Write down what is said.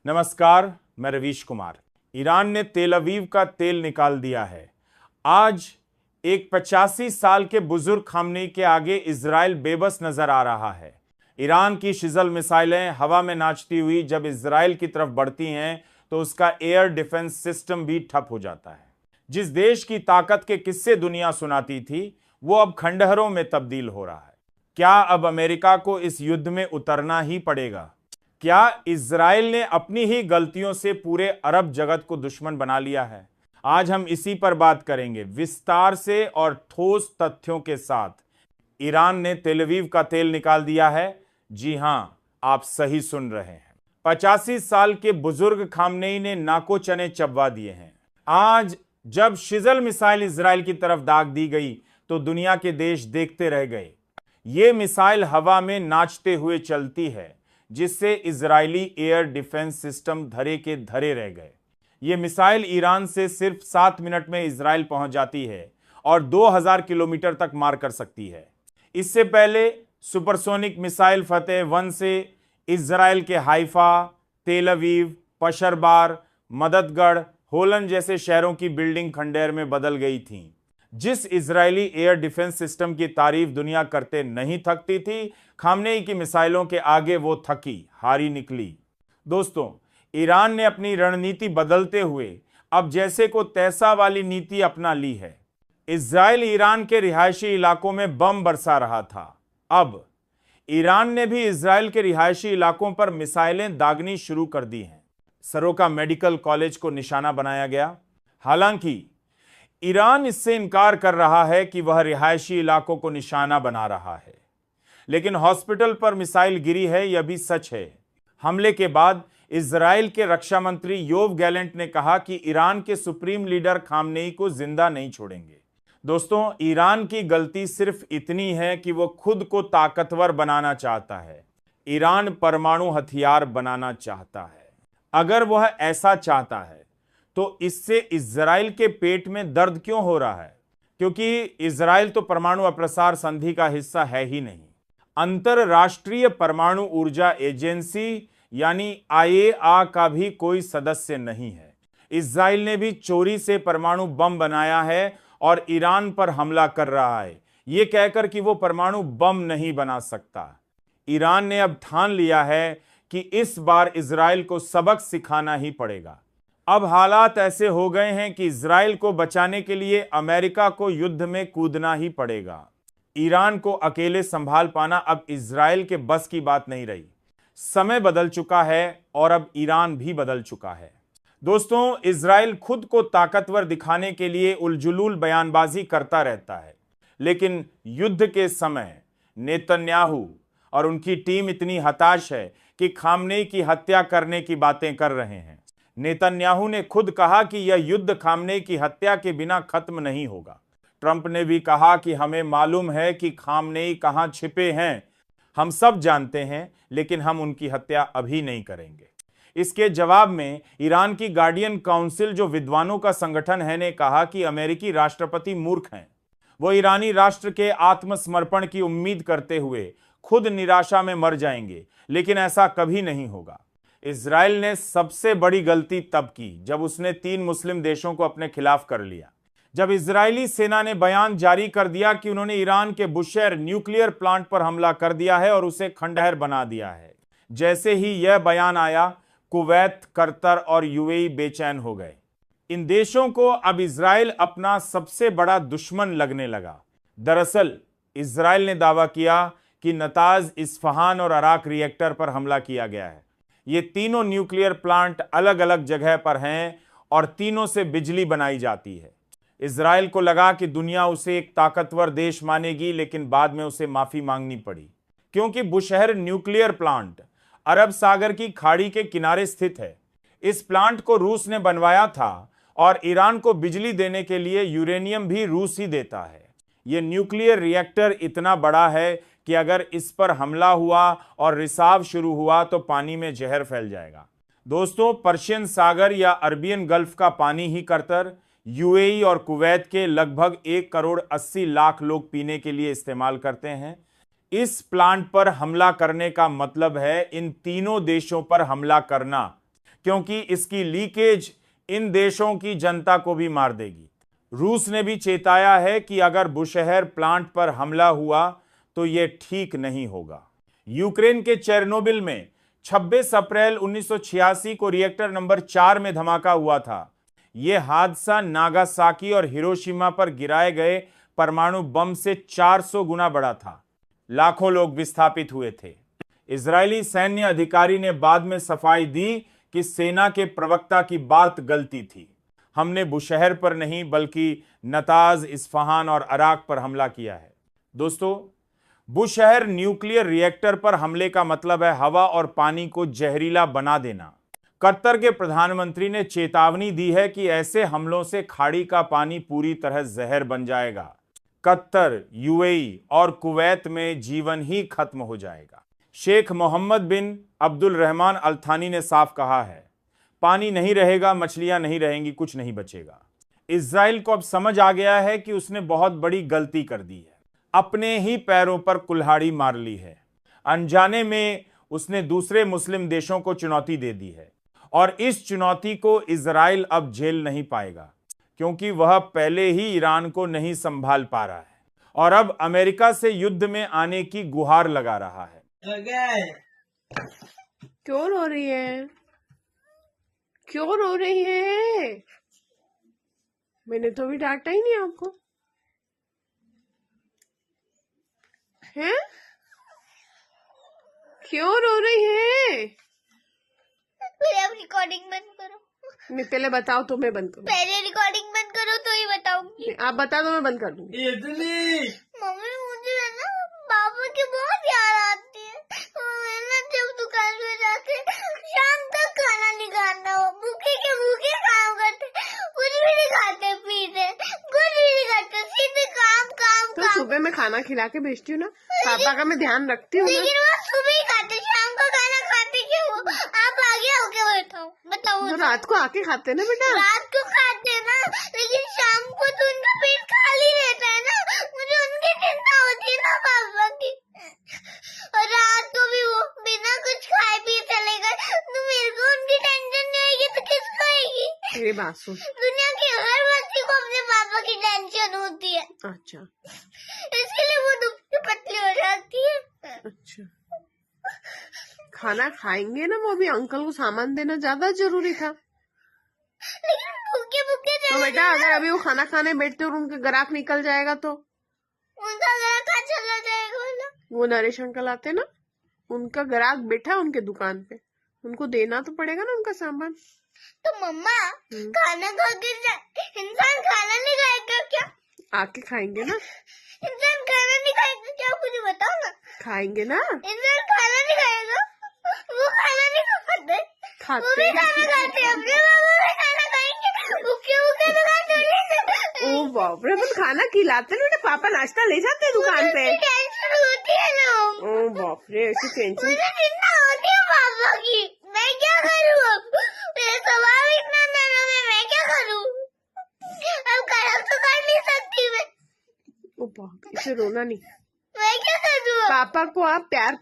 नमस्कार, मैं रवीश कुमार। ईरान ने तेल अवीव का तेल निकाल दिया है। आज एक 85 साल के बुजुर्ग खामनेई के आगे इजराइल बेबस नजर आ रहा है। ईरान की शिजल मिसाइलें हवा में नाचती हुई जब इजराइल की तरफ बढ़ती हैं तो उसका एयर डिफेंस सिस्टम भी ठप हो जाता है। जिस देश की ताकत के किस्से दुनिया सुनाती थी वो अब खंडहरों में तब्दील हो रहा है। क्या अब अमेरिका को इस युद्ध में उतरना ही पड़ेगा? क्या इजराइल ने अपनी ही गलतियों से पूरे अरब जगत को दुश्मन बना लिया है? आज हम इसी पर बात करेंगे विस्तार से और ठोस तथ्यों के साथ। ईरान ने तेल अवीव का तेल निकाल दिया है। जी हां, आप सही सुन रहे हैं। 85 साल के बुजुर्ग खामनेई ने नाको चने चबवा दिए हैं। आज जब शिजल मिसाइल इजराइल की तरफ दाग दी गई तो दुनिया के देश देखते रह गए। ये मिसाइल हवा में नाचते हुए चलती है जिससे इजरायली एयर डिफेंस सिस्टम धरे के धरे रह गए। यह मिसाइल ईरान से सिर्फ 7 मिनट में इजराइल पहुंच जाती है और 2000 किलोमीटर तक मार कर सकती है। इससे पहले सुपरसोनिक मिसाइल फतेह 1 से इजराइल के हाइफा, तेल अवीव, पशरबार, मददगढ़, होलन जैसे शहरों की बिल्डिंग खंडेर में बदल गई थीं। जिस इजरायली एयर डिफेंस सिस्टम की तारीफ दुनिया करते नहीं थकती थी, खामनेई की मिसाइलों के आगे वो थकी हारी निकली। दोस्तों, ईरान ने अपनी रणनीति बदलते हुए अब जैसे को तैसा वाली नीति अपना ली है। इजराइल ईरान के रिहायशी इलाकों में बम बरसा रहा था। अब ईरान ने भी इजराइल के रिहायशी इलाकों पर मिसाइलें दागनी शुरू कर दी हैं। सरोका मेडिकल कॉलेज को निशाना बनाया गया। हालांकि ईरान इससे इनकार कर रहा है कि वह रिहायशी इलाकों को निशाना बना रहा है, लेकिन हॉस्पिटल पर मिसाइल गिरी है, यह भी सच है। हमले के बाद इजराइल के रक्षा मंत्री योव गैलेंट ने कहा कि ईरान के सुप्रीम लीडर खामनेई को जिंदा नहीं छोड़ेंगे। दोस्तों, ईरान की गलती सिर्फ इतनी है कि वो खुद को ताकतवर बनाना चाहता है। ईरान परमाणु हथियार बनाना चाहता है। अगर वह ऐसा चाहता है तो इससे इजराइल के पेट में दर्द क्यों हो रहा है? क्योंकि इजराइल तो परमाणु अप्रसार संधि का हिस्सा है ही नहीं। अंतरराष्ट्रीय परमाणु ऊर्जा एजेंसी यानी IAEA का भी कोई सदस्य नहीं है। इजराइल ने भी चोरी से परमाणु बम बनाया है और ईरान पर हमला कर रहा है, यह कहकर कि वो परमाणु बम नहीं बना सकता। ईरान ने अब ठान लिया है कि इस बार इजराइल को सबक सिखाना ही पड़ेगा। अब हालात ऐसे हो गए हैं कि इजराइल को बचाने के लिए अमेरिका को युद्ध में कूदना ही पड़ेगा। ईरान को अकेले संभाल पाना अब इजराइल के बस की बात नहीं रही। समय बदल चुका है और अब ईरान भी बदल चुका है। दोस्तों, इजराइल खुद को ताकतवर दिखाने के लिए उलझुलूल बयानबाजी करता रहता है, लेकिन युद्ध के समय नेतन्याहू और उनकी टीम इतनी हताश है कि खामनेई की हत्या करने की बातें कर रहे हैं। नेतन्याहू ने खुद कहा कि यह युद्ध खामनेई की हत्या के बिना खत्म नहीं होगा। ट्रंप ने भी कहा कि हमें मालूम है कि खामनेई कहां छिपे हैं, हम सब जानते हैं, लेकिन हम उनकी हत्या अभी नहीं करेंगे। इसके जवाब में ईरान की गार्डियन काउंसिल, जो विद्वानों का संगठन है, ने कहा कि अमेरिकी राष्ट्रपति मूर्ख हैं। वो ईरानी राष्ट्र के आत्मसमर्पण की उम्मीद करते हुए खुद निराशा में मर जाएंगे, लेकिन ऐसा कभी नहीं होगा। इजराइल ने सबसे बड़ी गलती तब की जब उसने 3 मुस्लिम देशों को अपने खिलाफ कर लिया। जब इजरायली सेना ने बयान जारी कर दिया कि उन्होंने ईरान के बुशेहर न्यूक्लियर प्लांट पर हमला कर दिया है और उसे खंडहर बना दिया है। जैसे ही यह बयान आया, कुवैत, कतर और UAE बेचैन हो गए। इन देशों को अब इजराइल अपना सबसे बड़ा दुश्मन लगने लगा। दरअसल इजराइल ने दावा किया कि नताज, इस्फहान और अराक रिएक्टर पर हमला किया गया है। ये तीनों न्यूक्लियर प्लांट अलग अलग जगह पर हैं और तीनों से बिजली बनाई जाती है। इजराइल को लगा कि दुनिया उसे एक ताकतवर देश मानेगी, लेकिन बाद में उसे माफी मांगनी पड़ी, क्योंकि बुशहर न्यूक्लियर प्लांट अरब सागर की खाड़ी के किनारे स्थित है। इस प्लांट को रूस ने बनवाया था और ईरान को बिजली देने के लिए यूरेनियम भी रूस ही देता है। यह न्यूक्लियर रिएक्टर इतना बड़ा है कि अगर इस पर हमला हुआ और रिसाव शुरू हुआ तो पानी में जहर फैल जाएगा। दोस्तों, पर्शियन सागर या अरबियन गल्फ का पानी ही कतर, UAE और कुवैत के लगभग 1 करोड़ 80 लाख लोग पीने के लिए इस्तेमाल करते हैं। इस प्लांट पर हमला करने का मतलब है इन तीनों देशों पर हमला करना, क्योंकि इसकी लीकेज इन देशों की जनता को भी मार देगी। रूस ने भी चेताया है कि अगर बुशहर प्लांट पर हमला हुआ तो यह ठीक नहीं होगा। यूक्रेन के चेरनोबिल में 26 अप्रैल 1986 को रिएक्टर नंबर 4 में धमाका हुआ था। यह हादसा नागासाकी और हिरोशिमा पर गिराए गए परमाणु बम से 400 गुना बड़ा था। लाखों लोग विस्थापित हुए थे। इजरायली सैन्य अधिकारी ने बाद में सफाई दी कि सेना के प्रवक्ता की बात गलती थी। हमने बुशहर पर नहीं बल्कि नताज, इस्फहान और अराक पर हमला किया है। दोस्तों, बुशहर न्यूक्लियर रिएक्टर पर हमले का मतलब है हवा और पानी को जहरीला बना देना। कतर के प्रधानमंत्री ने चेतावनी दी है कि ऐसे हमलों से खाड़ी का पानी पूरी तरह जहर बन जाएगा। कतर, यूएई और कुवैत में जीवन ही खत्म हो जाएगा। शेख मोहम्मद बिन अब्दुल रहमान अल थानी ने साफ कहा है, पानी नहीं रहेगा, मछलियां नहीं रहेंगी, कुछ नहीं बचेगा। इजराइल को अब समझ आ गया है कि उसने बहुत बड़ी गलती कर दी है, अपने ही पैरों पर कुल्हाड़ी मार ली है। अनजाने में उसने दूसरे मुस्लिम देशों को चुनौती दे दी है और इस चुनौती को इजराइल अब झेल नहीं पाएगा, क्योंकि वह पहले ही ईरान को नहीं संभाल पा रहा है और अब अमेरिका से युद्ध में आने की गुहार लगा रहा है। क्यों रो रही है? क्यों रो रही है? मैंने तो भी डांटा ही नहीं आपको। हैं? क्यों रो रही है? पहले आप रिकॉर्डिंग बंद करो। नहीं, पहले बताओ तो मैं बंद करूँ। पहले रिकॉर्डिंग बंद करो तो ही बताऊंगी। आप बता दो, मैं बंद कर दूंगी। मम्मी, मुझे है ना पापा की बहुत याद आती है। मैं ना जब दुकान पे जाते शाम तक खाना नहीं खाता हो, भूखे के भूखे काम करते, कुछ भी नहीं खाते पीते, कुछ भी नहीं करते, सीधे काम काम तो काम। सुबह मैं खाना खिला के भेजती हूँ ना, पापा का मैं ध्यान रखती हूँ ना। लेकिन वो सुबह ही खाते, शाम का खाना खाते क्यों हो? आप आगे होके बैठो, बताओ। तो रात को आके खाते ना बेटा। रात को खाते ना, लेकिन शाम को तो उनका पेट खाली रहता है ना, मुझे उनकी चिंता होती है ना पापा की। और रात को भी वो बिना कुछ खाए पिए चले गए तो मेरे को उनकी टेंशन नहीं आएगी तो किसको आएगी? मेरी बात सुन। दुनिया की हर बच्ची को अपने पापा की टेंशन होती है। अच्छा, इसके लिए वो दुबली पतली हो जाती है। अच्छा। खाना खाएंगे ना, वो भी अंकल को सामान देना ज्यादा जरूरी था। लेकिन भूखे भूखे तो बेटा, अगर अभी वो खाना खाने बैठते और उनका ग्राहक निकल जाएगा तो उनका घर कहाँ चला जाएगा ना? वो नरेश अंकल आते ना, उनका ग्राहक बैठा उनके दुकान पे, उनको देना तो पड़ेगा ना उनका सामान। तो मम्मा, खाना खा के इंसान खाना नहीं खाएगा क्या? आके खाएंगे ना। इंसान खाना नहीं खाएगा क्या? मुझे बताओ ना। खाएंगे ना। इंसान खाना नहीं खाएगा, वो खाना नहीं खाते, वो खाते भी खाना खाते, अपने बाबा भी खाना खाएंगे, भूखे भूखे तो खाते। ओ बाप रे, अपन खाना खिलाते ना बेटा, पापा नाश्ता ले जाते हैं दुकान पे। टेंशन होती है ना। ओ बाप रे, ऐसी टेंशन। मुझे चिंता होती है पापा की, मैं क्या करूँ अब? मेरा स्वभाव इतना नरम है, मैं क्या करूँ? अब गलत तो कर नहीं सकती मैं। ओ बाप, इसे रोना नहीं। मैं क्या करूँ? पापा को आप प्यार